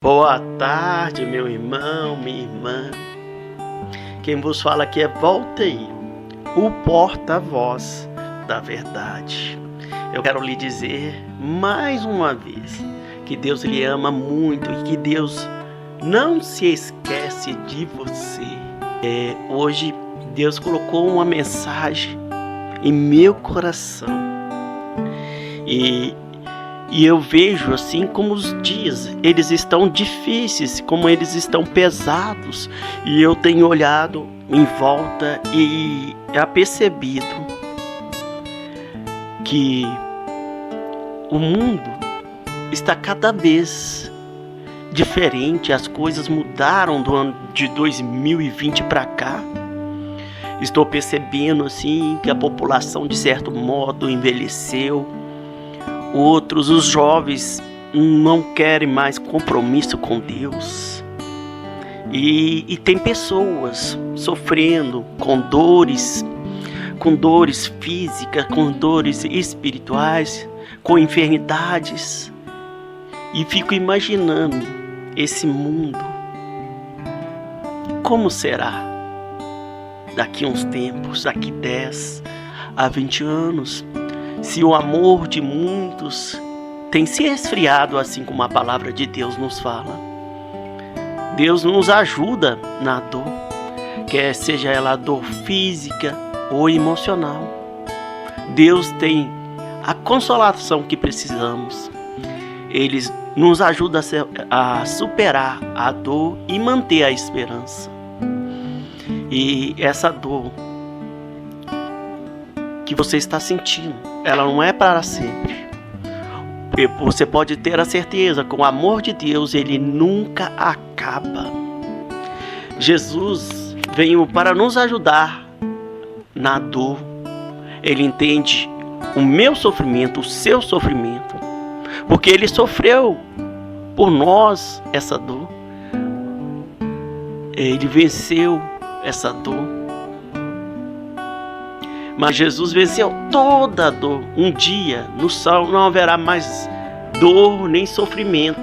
Boa tarde, meu irmão, minha irmã. Quem vos fala aqui é Voltaí, o porta-voz da verdade. Eu quero lhe dizer mais uma vez que Deus lhe ama muito e que Deus não se esquece de você. Hoje Deus colocou uma mensagem em meu coração e eu vejo assim como os dias, eles estão difíceis, como eles estão pesados. E eu tenho olhado em volta e percebido que o mundo está cada vez diferente. As coisas mudaram do ano de 2020 para cá. Estou percebendo assim que a população de certo modo envelheceu. Outros, os jovens, não querem mais compromisso com Deus. E tem pessoas sofrendo com dores físicas, com dores espirituais, com enfermidades. E fico imaginando esse mundo. Como será? Daqui a uns tempos, daqui 10 a 20 anos. Se o amor de muitos tem se esfriado, assim como a palavra de Deus nos fala. Deus nos ajuda na dor, quer seja ela dor física ou emocional. Deus tem a consolação que precisamos. Ele nos ajuda a superar a dor e manter a esperança. E essa dor que você está sentindo, ela não é para sempre. Você pode ter a certeza que o amor de Deus, ele nunca acaba. Jesus veio para nos ajudar na dor. Ele entende o meu sofrimento, o seu sofrimento, porque ele sofreu por nós essa dor. Ele venceu essa dor. Mas Jesus venceu toda a dor. Um dia no céu não haverá mais dor nem sofrimento.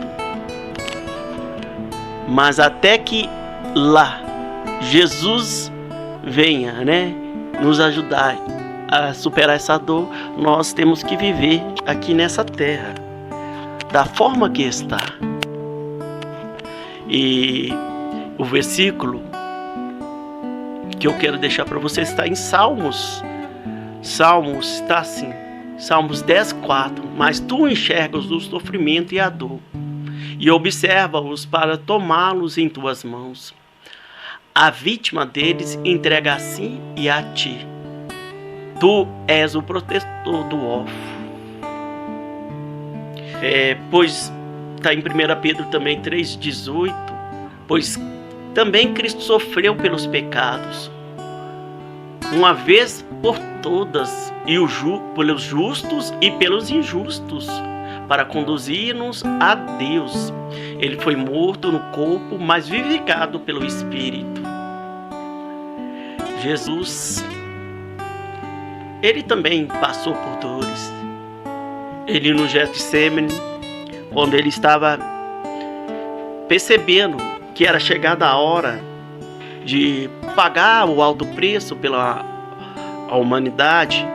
Mas até que lá Jesus venha, nos ajudar a superar essa dor, nós temos que viver aqui nessa terra da forma que está. E o versículo que eu quero deixar para você está em Salmos está assim, Salmos 10:4. Mas tu enxergas o sofrimento e a dor, e observa-os para tomá-los em tuas mãos. A vítima deles entrega a si e a ti. Tu és o protetor do órfão. Pois está em 1 Pedro também 3:18. Pois também Cristo sofreu pelos pecados, uma vez por todas, e pelos justos e pelos injustos, para conduzir-nos a Deus. Ele foi morto no corpo, mas vivificado pelo Espírito. Jesus, ele também passou por dores. Ele no Getsemane, quando ele estava percebendo que era chegada a hora de pagar o alto preço pela humanidade,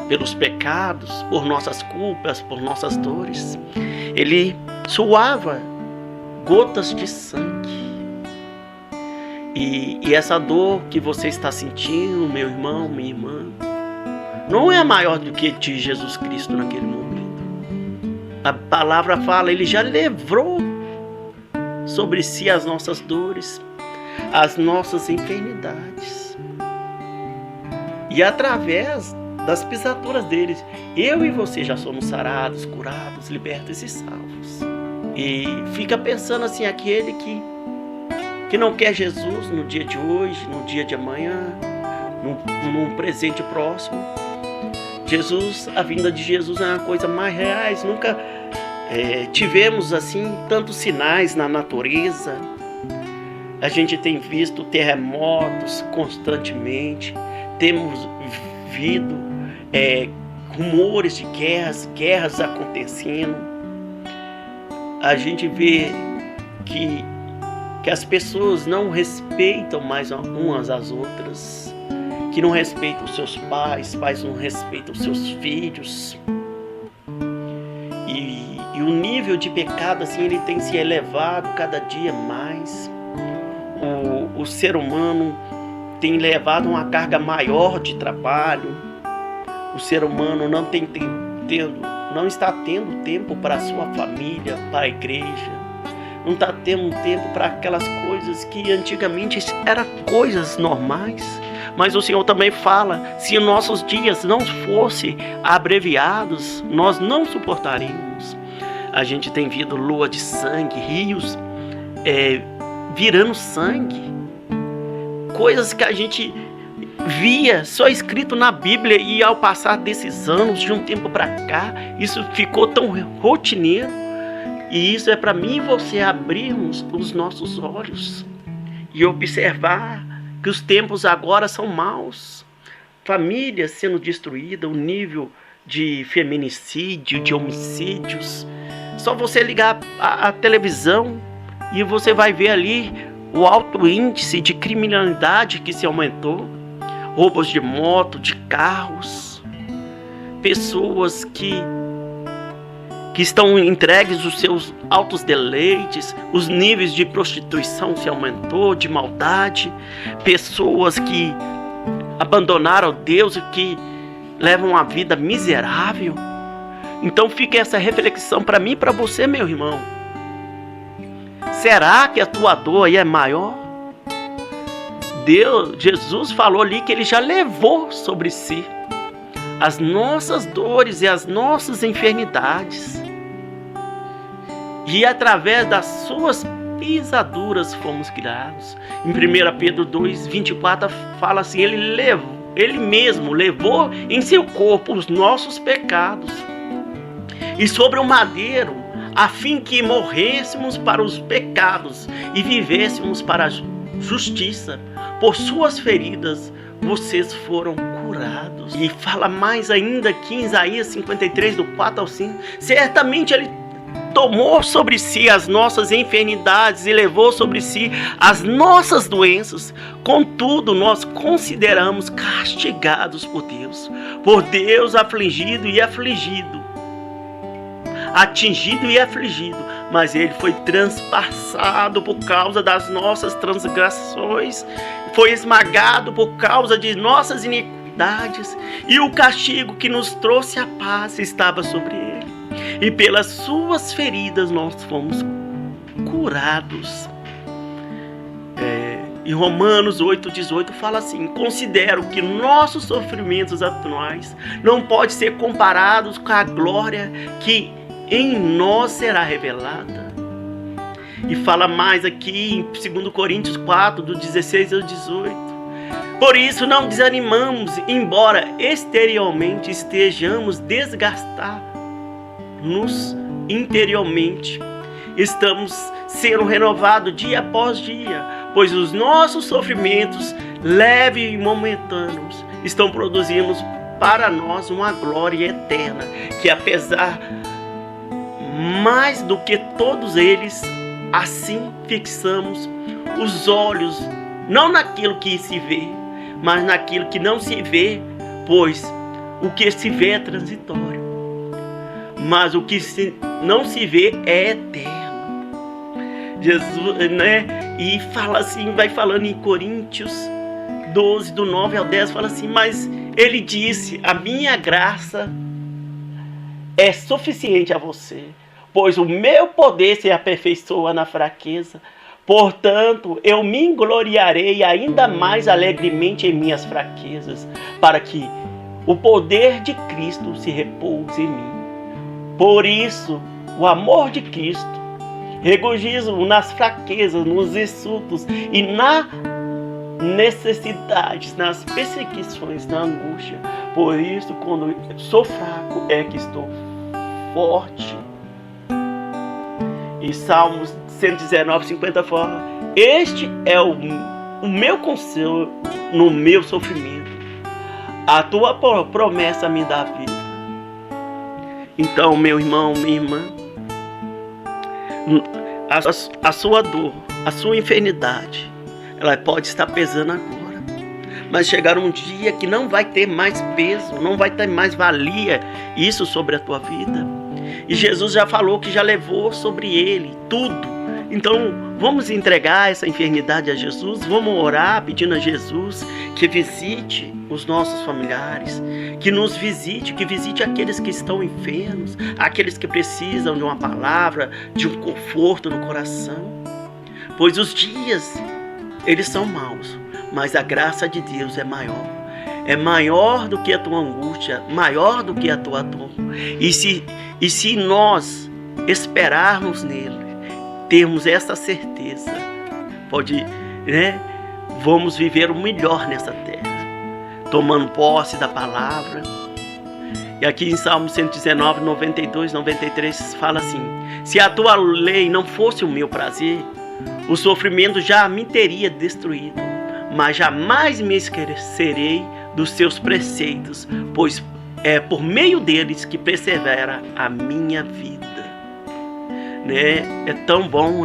pelos pecados, por nossas culpas, por nossas dores. Ele suava gotas de sangue. E essa dor que você está sentindo, meu irmão, minha irmã, não é maior do que de Jesus Cristo naquele momento. A palavra fala, ele já levou sobre si as nossas dores, as nossas enfermidades. E através das pisaduras deles, eu e você já somos sarados, curados, libertos e salvos. E fica pensando assim, aquele que não quer Jesus no dia de hoje, no dia de amanhã, num presente próximo. A vinda de Jesus é uma coisa mais real. Nunca tivemos assim tantos sinais na natureza. A gente tem visto terremotos constantemente. Temos visto rumores de guerras acontecendo. A gente vê que as pessoas não respeitam mais umas às outras, que não respeitam os seus pais, pais não respeitam os seus filhos. E o nível de pecado assim, ele tem se elevado cada dia mais. O ser humano tem levado uma carga maior de trabalho. O ser humano não está tendo tempo para a sua família, para a igreja. Não está tendo tempo para aquelas coisas que antigamente eram coisas normais. Mas o Senhor também fala, se nossos dias não fossem abreviados, nós não suportaríamos. A gente tem visto lua de sangue, rios virando sangue. Coisas que a gente via só escrito na Bíblia, e ao passar desses anos, de um tempo para cá, isso ficou tão rotineiro. E isso é para mim e você abrirmos os nossos olhos e observar que os tempos agora são maus. Famílias sendo destruídas, o nível de feminicídio, de homicídios. Só você ligar a televisão e você vai ver ali o alto índice de criminalidade que se aumentou. Roubos de moto, de carros. Pessoas que estão entregues aos seus altos deleites. Os níveis de prostituição se aumentou, de maldade. Pessoas que abandonaram Deus e que levam uma vida miserável. Então fica essa reflexão para mim e para você, meu irmão. Será que a tua dor aí é maior? Jesus falou ali que ele já levou sobre si as nossas dores e as nossas enfermidades. E através das suas pisaduras fomos criados. Em 1 Pedro 2:24 fala assim, ele mesmo levou em seu corpo os nossos pecados. E sobre o madeiro, a fim que morrêssemos para os pecados e vivêssemos para a justiça. Por suas feridas, vocês foram curados. E fala mais ainda aqui em Isaías 53, do 4 ao 5. Certamente ele tomou sobre si as nossas enfermidades e levou sobre si as nossas doenças. Contudo, nós consideramos castigados por Deus afligido e afligido, atingido e afligido, mas ele foi transpassado por causa das nossas transgressões, foi esmagado por causa de nossas iniquidades, e o castigo que nos trouxe a paz estava sobre ele, e pelas suas feridas nós fomos curados. Em Romanos 8:18 fala assim: considero que nossos sofrimentos atuais não podem ser comparados com a glória que em nós será revelada. E fala mais aqui em 2 Coríntios 4, do 16 ao 18. Por isso não desanimamos, embora exteriormente estejamos desgastados interiormente. Estamos sendo renovados dia após dia, pois os nossos sofrimentos leves e momentâneos estão produzindo para nós uma glória eterna, que apesar mais do que todos eles, assim fixamos os olhos, não naquilo que se vê, mas naquilo que não se vê, pois o que se vê é transitório, mas o que não se vê é eterno. Jesus, e fala assim, vai falando em Coríntios 12, do 9 ao 10, fala assim: mas ele disse, a minha graça é suficiente a você, pois o meu poder se aperfeiçoa na fraqueza. Portanto, eu me gloriarei ainda mais alegremente em minhas fraquezas, para que o poder de Cristo se repouse em mim. Por isso, o amor de Cristo, regozijo nas fraquezas, nos insultos e nas necessidades, nas perseguições, na angústia. Por isso, quando sou fraco, é que estou forte. E Salmos 119:50 fala: este é o meu conselho no meu sofrimento. A tua promessa me dá vida. Então, meu irmão, minha irmã, a sua dor, a sua enfermidade, ela pode estar pesando agora, mas chegar um dia que não vai ter mais peso, não vai ter mais valia isso sobre a tua vida. E Jesus já falou que já levou sobre ele tudo. Então vamos entregar essa enfermidade a Jesus, vamos orar pedindo a Jesus que visite os nossos familiares, que nos visite, que visite aqueles que estão enfermos, aqueles que precisam de uma palavra, de um conforto no coração. Pois os dias, eles são maus, mas a graça de Deus é maior. É maior do que a tua angústia, maior do que a tua dor. E se nós esperarmos nele, termos essa certeza, vamos viver o melhor nessa terra, tomando posse da palavra. E aqui em Salmo 119, 92, 93 fala assim: se a tua lei não fosse o meu prazer, o sofrimento já me teria destruído, mas jamais me esquecerei dos seus preceitos, pois é por meio deles que persevera a minha vida. É tão bom,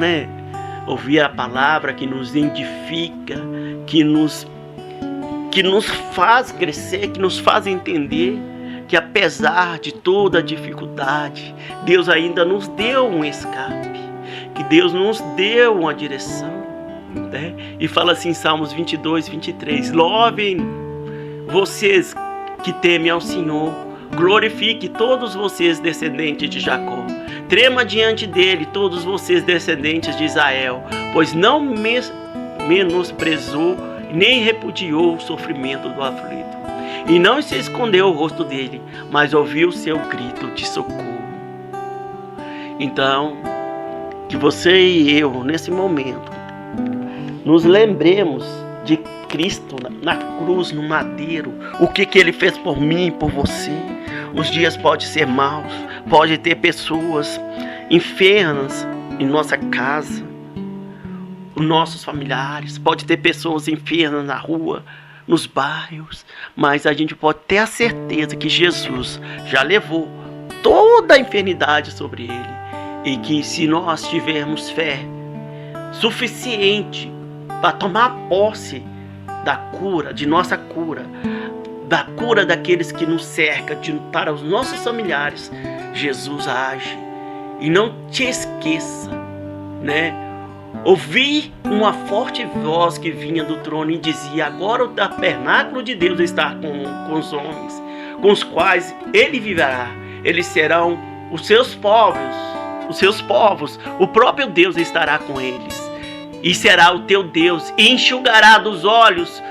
ouvir a palavra que nos edifica, que nos faz crescer, que nos faz entender que apesar de toda a dificuldade, Deus ainda nos deu um escape, que Deus nos deu uma direção. E fala assim em Salmos 22, 23: louvem vocês que temem ao Senhor, glorifique todos vocês descendentes de Jacó, trema diante dele todos vocês descendentes de Israel, pois não menosprezou nem repudiou o sofrimento do aflito, e não se escondeu o rosto dele, mas ouviu o seu grito de socorro. Então, que você e eu, nesse momento, nos lembremos de Cristo na cruz, no madeiro, o que ele fez por mim e por você. Os dias podem ser maus, pode ter pessoas enfermas em nossa casa, os nossos familiares, pode ter pessoas enfermas na rua, nos bairros, mas a gente pode ter a certeza que Jesus já levou toda a enfermidade sobre ele, e que se nós tivermos fé suficiente para tomar posse da cura, de nossa cura, da cura daqueles que nos cercam, para os nossos familiares, Jesus age. E não te esqueça, ouvi uma forte voz que vinha do trono e dizia: agora o tabernáculo de Deus está com os homens, com os quais ele viverá. Eles serão os seus povos, o próprio Deus estará com eles, e será o teu Deus, e enxugará dos olhos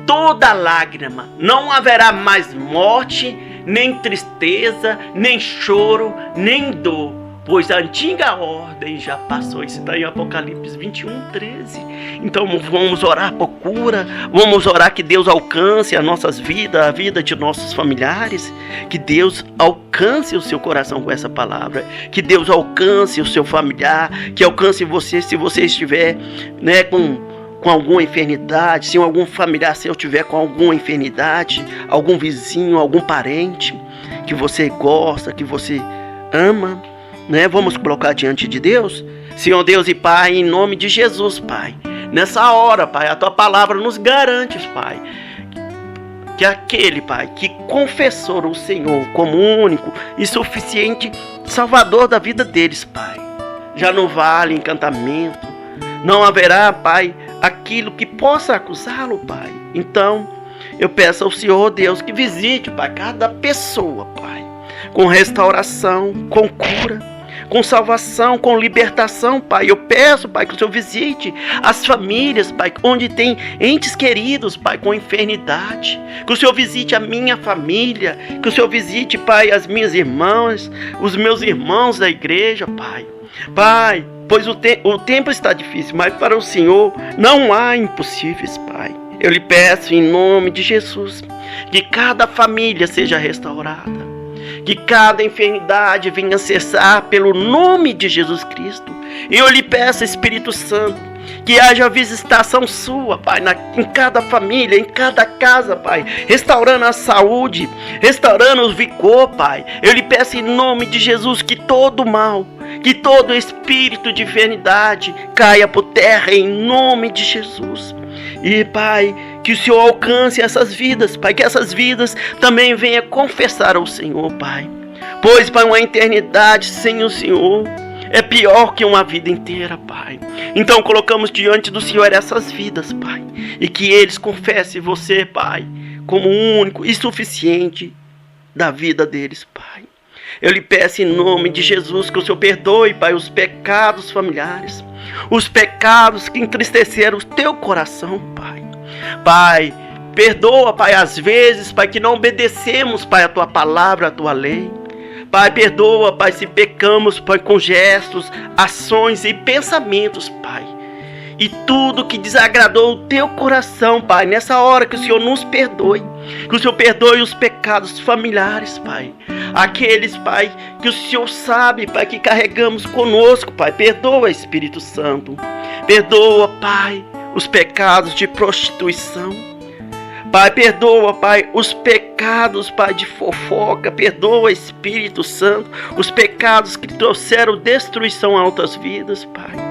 toda lágrima. Não haverá mais morte, nem tristeza, nem choro, nem dor, pois a antiga ordem já passou. Isso está em Apocalipse 21, 13. Então vamos orar por cura, vamos orar que Deus alcance as nossas vidas, a vida de nossos familiares, que Deus alcance o seu coração com essa palavra, que Deus alcance o seu familiar, que alcance você, se você estiver com alguma enfermidade, se algum familiar seu tiver com alguma enfermidade, algum vizinho, algum parente que você gosta, que você ama, vamos colocar diante de Deus. Senhor Deus e Pai, em nome de Jesus, Pai, nessa hora, Pai, a Tua palavra nos garante, Pai, que aquele, Pai, que confessou o Senhor como único e suficiente Salvador da vida deles, Pai, já não vale encantamento, não haverá, Pai, aquilo que possa acusá-lo, Pai. Então, eu peço ao Senhor Deus que visite, Pai, cada pessoa, Pai, com restauração, com cura, com salvação, com libertação, Pai. Eu peço, Pai, que o Senhor visite as famílias, Pai, onde tem entes queridos, Pai, com enfermidade. Que o Senhor visite a minha família, que o Senhor visite, Pai, as minhas irmãs, os meus irmãos da igreja, Pai. Pai, pois o tempo está difícil, mas para o Senhor não há impossíveis, Pai. Eu lhe peço em nome de Jesus, que cada família seja restaurada, que cada enfermidade venha cessar pelo nome de Jesus Cristo. Eu lhe peço, Espírito Santo, Que haja visitação sua, Pai, em cada família, em cada casa, Pai. Restaurando a saúde, restaurando o vigor, Pai. Eu lhe peço em nome de Jesus que todo mal, que todo espírito de enfermidade caia por terra em nome de Jesus. E, Pai, que o Senhor alcance essas vidas, Pai. Que essas vidas também venham confessar ao Senhor, Pai. Pois, Pai, uma eternidade sem o Senhor é pior que uma vida inteira, Pai. Então colocamos diante do Senhor essas vidas, Pai. E que eles confessem você, Pai, como o único e suficiente da vida deles, Pai. Eu lhe peço em nome de Jesus que o Senhor perdoe, Pai, os pecados familiares. Os pecados que entristeceram o teu coração, Pai. Pai, perdoa, Pai, às vezes, Pai, que não obedecemos, Pai, a tua palavra, a tua lei. Pai, perdoa, Pai, se pecamos, Pai, com gestos, ações e pensamentos, Pai. E tudo que desagradou o teu coração, Pai, nessa hora que o Senhor nos perdoe. Que o Senhor perdoe os pecados familiares, Pai. Aqueles, Pai, que o Senhor sabe, Pai, que carregamos conosco, Pai. Perdoa, Espírito Santo. Perdoa, Pai, os pecados de prostituição. Pai, perdoa, Pai, os pecados, Pai, de fofoca. Perdoa, Espírito Santo, os pecados que trouxeram destruição a outras vidas, Pai.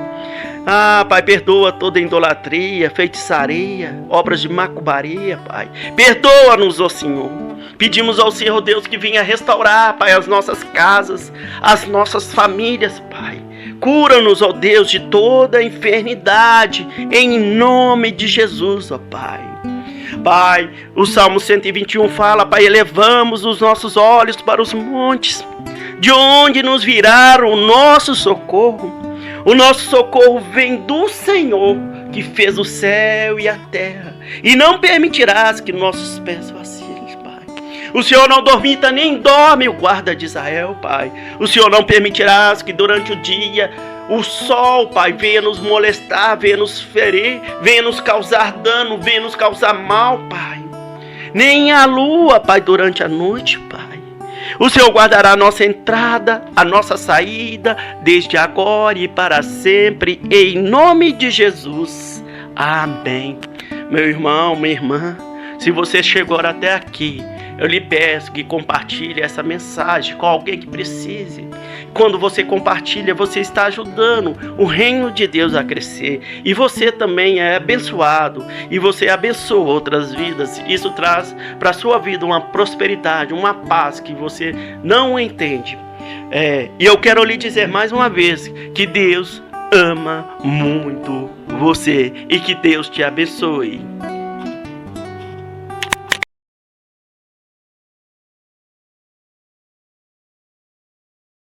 Pai, perdoa toda idolatria, feitiçaria, obras de macumbaria, Pai. Perdoa-nos, ó Senhor. Pedimos ao Senhor Deus que venha restaurar, Pai, as nossas casas, as nossas famílias, Pai. Cura-nos, ó Deus, de toda enfermidade, em nome de Jesus, ó Pai. Pai, o Salmo 121 fala, Pai, elevamos os nossos olhos para os montes, de onde nos virá o nosso socorro. O nosso socorro vem do Senhor, que fez o céu e a terra, e não permitirás que nossos pés vacilem, Pai. O Senhor não dormita nem dorme o guarda de Israel, Pai. O Senhor não permitirás que durante o dia o sol, Pai, venha nos molestar, venha nos ferir, venha nos causar dano, venha nos causar mal, Pai. Nem a lua, Pai, durante a noite, Pai. O Senhor guardará a nossa entrada, a nossa saída, desde agora e para sempre, em nome de Jesus. Amém. Meu irmão, minha irmã, se você chegou até aqui, eu lhe peço que compartilhe essa mensagem com alguém que precise. Quando você compartilha, você está ajudando o reino de Deus a crescer. E você também é abençoado. E você abençoa outras vidas. Isso traz para a sua vida uma prosperidade, uma paz que você não entende. E eu quero lhe dizer mais uma vez que Deus ama muito você. E que Deus te abençoe.